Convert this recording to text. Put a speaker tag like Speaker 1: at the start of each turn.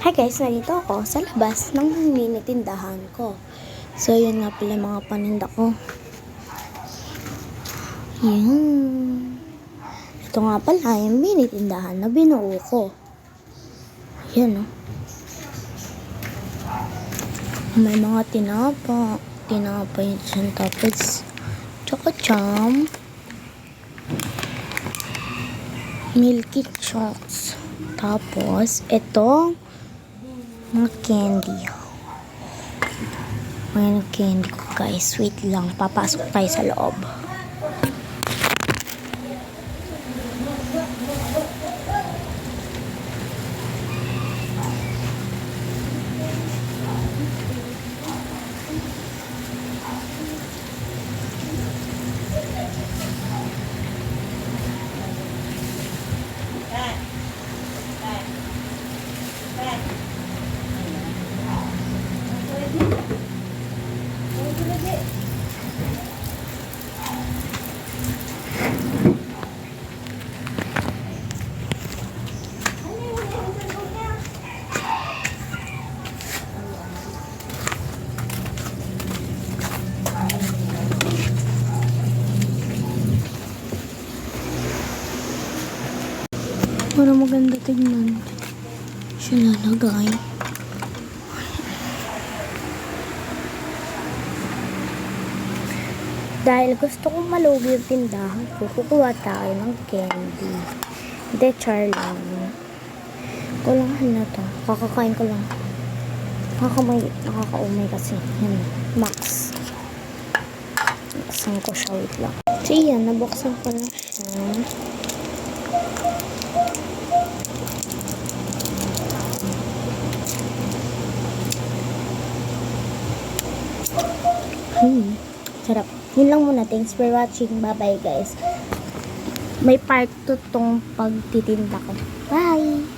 Speaker 1: Hi guys, narito ako sa labas ng mini tindahan ko. So, yun nga pala mga paninda ko. Yan. Ito nga pala yung mini tindahan na binuo ko. Yan o. May mga tinapa yun dyan. Tapos, choco-cham. Milky chocks. Tapos, ito mga candy. Mga candy ko guys. Wait lang. Papasok tayo sa loob. Para maganda tignan. Siya lalagay. Dahil gusto kong malugi yung tindahan ko, kukuha tayo ng candy. Hindi, char lang. Kulangan na to. Kakakain ko lang. Nakakaumay kasi. Yan. Max. Buksan ko siya. Wait lang. So, yan. Nabuksan ko na siya. Sarap. Yun lang muna. Thanks for watching. Bye-bye guys. May part 2 tong pagtitinda ko. Bye!